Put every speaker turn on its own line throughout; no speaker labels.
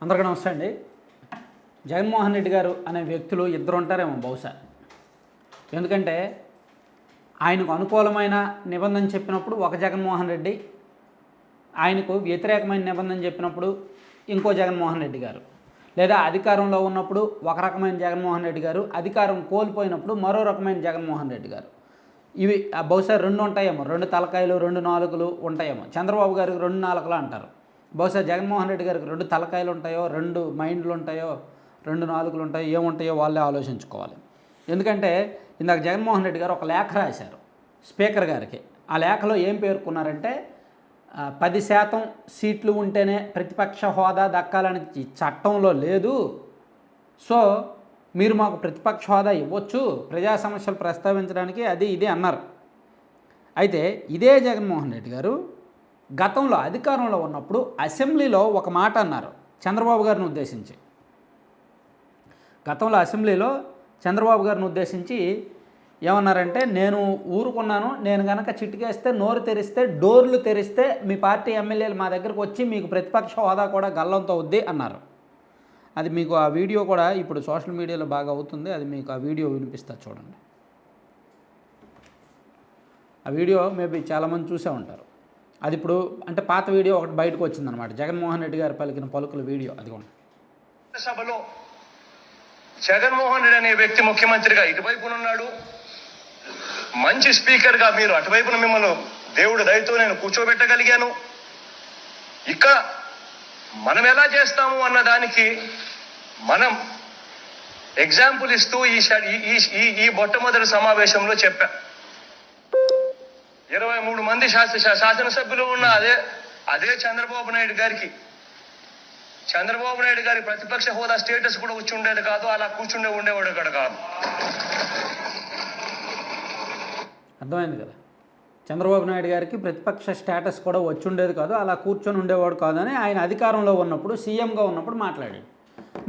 అందరికీ నమస్తే అండి. జగన్మోహన్ రెడ్డి గారు అనే వ్యక్తులు ఇద్దరు ఉంటారేమో బహుశా. ఎందుకంటే ఆయనకు అనుకూలమైన నిబంధన చెప్పినప్పుడు ఒక జగన్మోహన్ రెడ్డి, ఆయనకు వ్యతిరేకమైన నిబంధన చెప్పినప్పుడు ఇంకో జగన్మోహన్ రెడ్డి గారు, లేదా అధికారంలో ఉన్నప్పుడు ఒక రకమైన జగన్మోహన్ రెడ్డి గారు, అధికారం కోల్పోయినప్పుడు మరో రకమైన జగన్మోహన్ రెడ్డి గారు. ఇవి బహుశా రెండు ఉంటాయేమో, రెండు తలకాయలు రెండు నాలుకలు ఉంటాయేమో. చంద్రబాబు గారికి రెండు నాలుకలు అంటారు. బహుశా జగన్మోహన్ రెడ్డి గారికి రెండు తలకాయలు ఉంటాయో, రెండు మైండ్లు ఉంటాయో, రెండు నాలుకలు ఉంటాయో, ఏముంటాయో వాళ్ళే ఆలోచించుకోవాలి. ఎందుకంటే ఇందాక జగన్మోహన్ రెడ్డి గారు ఒక లేఖ రాశారు స్పీకర్ గారికి. ఆ లేఖలో ఏం పేర్కొన్నారంటే 10% సీట్లు ఉంటేనే ప్రతిపక్ష హోదా దక్కాలని చట్టంలో లేదు, సో మీరు మాకు ప్రతిపక్ష హోదా ఇవ్వచ్చు ప్రజా సమస్యలు ప్రస్తావించడానికి, అది ఇది అన్నారు. అయితే ఇదే జగన్మోహన్ రెడ్డి గారు గతంలో అధికారంలో ఉన్నప్పుడు అసెంబ్లీలో ఒక మాట అన్నారు చంద్రబాబు గారిని ఉద్దేశించి. గతంలో అసెంబ్లీలో చంద్రబాబు గారిని ఉద్దేశించి ఏమన్నారంటే, నేను ఊరుకున్నాను, నేను కనుక చిటికేస్తే నోరు తెరిస్తే డోర్లు తెరిస్తే మీ పార్టీ ఎమ్మెల్యేలు మా దగ్గరకు వచ్చి మీకు ప్రతిపక్ష హోదా కూడా గల్లంతో అవుద్ది అన్నారు. అది మీకు ఆ వీడియో కూడా ఇప్పుడు సోషల్ మీడియాలో బాగా అవుతుంది, అది మీకు ఆ వీడియో వినిపిస్తా చూడండి. ఆ వీడియో మేబీ చాలామంది చూసే ఉంటారు. అది ఇప్పుడు అంటే పాత వీడియో ఒకటి బయటకు వచ్చిందనమాట, జగన్మోహన్ రెడ్డి గారు పలికిన పలుకుల వీడియో. అది కూడా
సభలో జగన్మోహన్ రెడ్డి అనే వ్యక్తి ముఖ్యమంత్రిగా ఇటువైపున ఉన్నాడు, మంచి స్పీకర్గా మీరు అటువైపున మిమ్మల్ని దేవుడు దయతో నేను కూర్చోబెట్టగలిగాను. ఇక్కడ మనం ఎలా చేస్తాము అన్న దానికి మనం ఎగ్జాంపుల్ ఇస్తూ ఈ మొట్టమొదటి సమావేశంలో చెప్పాం. 23 మంది శాసనసభ్యులు ఉన్న అదే చంద్రబాబు నాయుడు గారి ప్రతిపక్ష హోదా స్టేటస్ కూడా వచ్చి ఉండేది కాదు, అలా ఉండేవాడు కూడా కాదు.
అర్థమైంది కదా, చంద్రబాబు నాయుడు గారికి ప్రతిపక్ష స్టేటస్ కూడా వచ్చి ఉండేది కాదు, అలా కూర్చొని ఉండేవాడు కాదు అని ఆయన అధికారంలో ఉన్నప్పుడు సీఎంగా ఉన్నప్పుడు మాట్లాడాడు.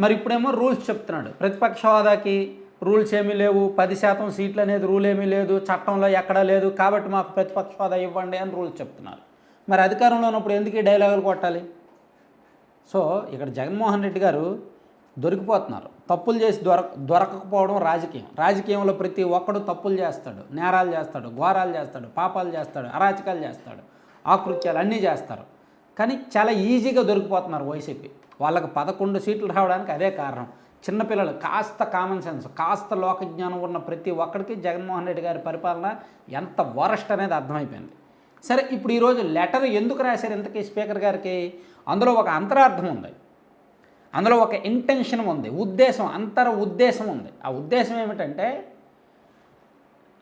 మరి ఇప్పుడేమో రూల్స్ చెప్తున్నాడు, ప్రతిపక్ష హోదాకి రూల్స్ ఏమీ లేవు, 10% సీట్లు అనేది రూల్ ఏమీ లేదు, చట్టంలో ఎక్కడా లేదు, కాబట్టి మాకు ప్రతిపక్ష హోదా ఇవ్వండి అని రూల్స్ చెప్తున్నారు. మరి అధికారంలో ఉన్నప్పుడు ఎందుకు ఈ డైలాగులు కొట్టాలి? సో ఇక్కడ జగన్మోహన్ రెడ్డి గారు దొరికిపోతున్నారు. తప్పులు చేసి దొరకకపోవడం రాజకీయంలో ప్రతి ఒక్కడు తప్పులు చేస్తాడు, నేరాలు చేస్తాడు, ఘోరాలు చేస్తాడు, పాపాలు చేస్తాడు, అరాచకాలు చేస్తాడు, ఆకృత్యాలు అన్నీ చేస్తారు. కానీ చాలా ఈజీగా దొరికిపోతున్నారు వైసీపీ. వాళ్ళకి 11 సీట్లు రావడానికి అదే కారణం. చిన్నపిల్లలు కాస్త కామన్ సెన్స్, కాస్త లోకజ్ఞానం ఉన్న ప్రతి ఒక్కడికి జగన్మోహన్ రెడ్డి గారి పరిపాలన ఎంత వరస్ట్ అనేది అర్థమైపోయింది. సరే, ఇప్పుడు ఈరోజు లెటర్ ఎందుకు రాశారు ఇంతకీ స్పీకర్ గారికి? అందులో ఒక అంతరార్థం ఉంది, అందులో ఒక ఇంటెన్షన్ ఉంది, ఉద్దేశం ఉంది. ఆ ఉద్దేశం ఏమిటంటే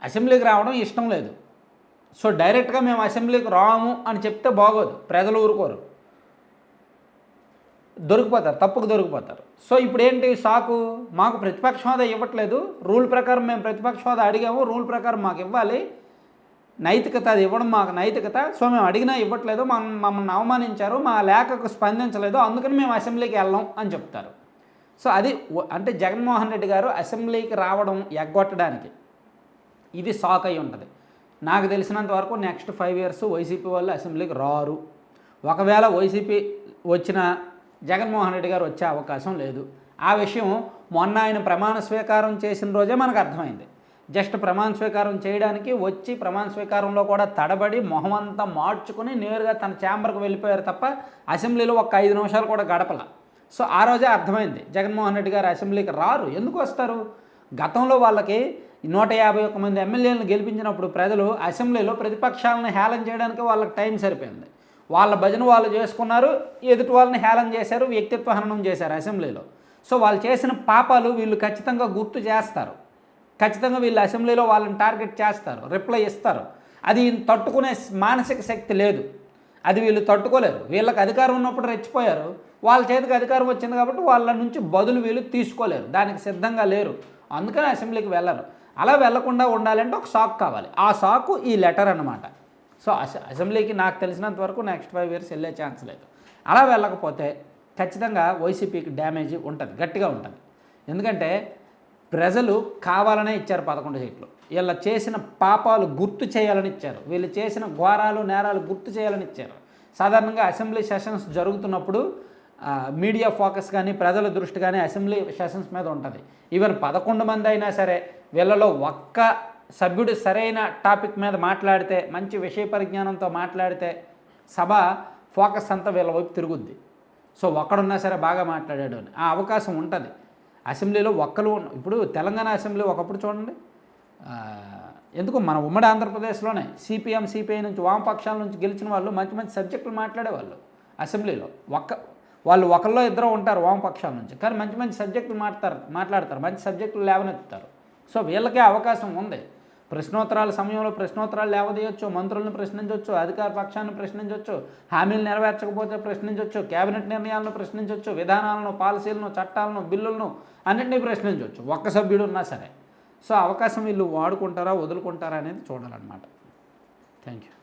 అసెంబ్లీకి రావడం ఇష్టం లేదు, సో డైరెక్ట్గా మేము అసెంబ్లీకి రాము అని చెప్తే బాగోదు, ప్రజలు ఊరుకోరు, తప్పుకు దొరికిపోతారు. సో ఇప్పుడు ఏంటి సాకు? మాకు ప్రతిపక్ష హోదా ఇవ్వట్లేదు, రూల్ ప్రకారం మేము ప్రతిపక్ష హోదా అడిగాము, రూల్ ప్రకారం మాకు ఇవ్వాలి, నైతికత, అది ఇవ్వడం మాకు నైతికత, సో మేము అడిగినా ఇవ్వట్లేదు, మమ్మల్ని అవమానించారు, మా లేఖకు స్పందించలేదు, అందుకని మేము అసెంబ్లీకి వెళ్ళాం అని చెప్తారు. సో అది అంటే జగన్మోహన్ రెడ్డి గారు అసెంబ్లీకి రావడం ఎగ్గొట్టడానికి ఇది సాక్ అయి ఉంటుంది. నాకు తెలిసినంత వరకు నెక్స్ట్ 5 years వైసీపీ వాళ్ళు అసెంబ్లీకి రారు. ఒకవేళ వైసీపీ వచ్చిన జగన్మోహన్ రెడ్డి గారు వచ్చే అవకాశం లేదు. ఆ విషయం మొన్న ఆయన ప్రమాణ స్వీకారం చేసిన రోజే మనకు అర్థమైంది. జస్ట్ ప్రమాణ స్వీకారం చేయడానికి వచ్చి ప్రమాణ స్వీకారంలో కూడా తడబడి మొహం అంతా మార్చుకుని నేరుగా తన ఛాంబర్కి వెళ్ళిపోయారు తప్ప అసెంబ్లీలో ఒక 5 నిమిషాలు కూడా గడపల. సో ఆ రోజే అర్థమైంది జగన్మోహన్ రెడ్డి గారు అసెంబ్లీకి రారు. ఎందుకు వస్తారు? గతంలో వాళ్ళకి 151 మంది ఎమ్మెల్యేలను గెలిపించినప్పుడు ప్రజలు అసెంబ్లీలో ప్రతిపక్షాలను హేళన చేయడానికి వాళ్ళకి టైం సరిపోయింది. వాళ్ళ భజన వాళ్ళు చేసుకున్నారు, ఎదుటి వాళ్ళని హేళన చేశారు, వ్యక్తిత్వ హననం చేశారు అసెంబ్లీలో. సో వాళ్ళు చేసిన పాపాలు వీళ్ళు ఖచ్చితంగా గుర్తు చేస్తారు, ఖచ్చితంగా వీళ్ళు అసెంబ్లీలో వాళ్ళని టార్గెట్ చేస్తారు, రిప్లై ఇస్తారు. అది తట్టుకునే మానసిక శక్తి లేదు, అది వీళ్ళు తట్టుకోలేరు. వీళ్ళకి అధికారం ఉన్నప్పుడు రెచ్చిపోయారు, వాళ్ళ చేతికి అధికారం వచ్చింది కాబట్టి వాళ్ళ నుంచి బదులు వీళ్ళు తీసుకోలేరు, దానికి సిద్ధంగా లేరు, అందుకని అసెంబ్లీకి వెళ్ళరు. అలా వెళ్లకుండా ఉండాలంటే ఒక సాకు కావాలి, ఆ సాకు ఈ లెటర్ అన్నమాట. సో అసెంబ్లీకి నాకు తెలిసినంత వరకు నెక్స్ట్ 5 years వెళ్ళే ఛాన్స్ లేదు. అలా వెళ్ళకపోతే ఖచ్చితంగా వైసీపీకి డ్యామేజ్ ఉంటుంది, గట్టిగా ఉంటుంది. ఎందుకంటే ప్రజలు కావాలనే ఇచ్చారు 11 సీట్లు. వీళ్ళ చేసిన పాపాలు గుర్తు చేయాలని ఇచ్చారు, వీళ్ళు చేసిన ఘోరాలు నేరాలు గుర్తు చేయాలని ఇచ్చారు. సాధారణంగా అసెంబ్లీ సెషన్స్ జరుగుతున్నప్పుడు మీడియా ఫోకస్ కానీ ప్రజల దృష్టి కానీ అసెంబ్లీ సెషన్స్ మీద ఉంటుంది. ఈవెన్ 11 మంది అయినా సరే వీళ్ళలో ఒక్క సభ్యుడు సరైన టాపిక్ మీద మాట్లాడితే, మంచి విషయ పరిజ్ఞానంతో మాట్లాడితే సభ ఫోకస్ అంతా వీళ్ళ వైపు తిరుగుద్ది. సో ఒక్కడున్నా సరే బాగా మాట్లాడాడు అని ఆ అవకాశం ఉంటుంది. అసెంబ్లీలో ఒక్కరు ఇప్పుడు తెలంగాణ అసెంబ్లీ ఒకప్పుడు చూడండి, ఎందుకు మన ఉమ్మడి ఆంధ్రప్రదేశ్లోనే సిపిఎం సిపిఐ నుంచి వామపక్షాల నుంచి గెలిచిన వాళ్ళు మంచి మంచి సబ్జెక్టులు మాట్లాడేవాళ్ళు అసెంబ్లీలో. వాళ్ళు ఒకళ్ళో ఇద్దరు ఉంటారు వామపక్షాల నుంచి, కానీ మంచి మంచి సబ్జెక్టులు మాట్లాడతారు, మంచి సబ్జెక్టులు లేవనెత్తుతారు. సో వీళ్ళకే అవకాశం ఉంది. ప్రశ్నోత్తరాల సమయంలో ప్రశ్నోత్తరాలు లేవదీయొచ్చు, మంత్రులను ప్రశ్నించవచ్చు, అధికార పక్షాన్ని ప్రశ్నించవచ్చు, హామీలు నెరవేర్చకపోతే ప్రశ్నించవచ్చు, కేబినెట్ నిర్ణయాలను ప్రశ్నించవచ్చు, విధానాలను, పాలసీలను, చట్టాలను, బిల్లులను అన్నింటినీ ప్రశ్నించవచ్చు ఒక్క సభ్యుడు ఉన్నా సరే. సో అవకాశం వీళ్ళు వాడుకుంటారా వదులుకుంటారా అనేది చూడాలన్నమాట. Thank you.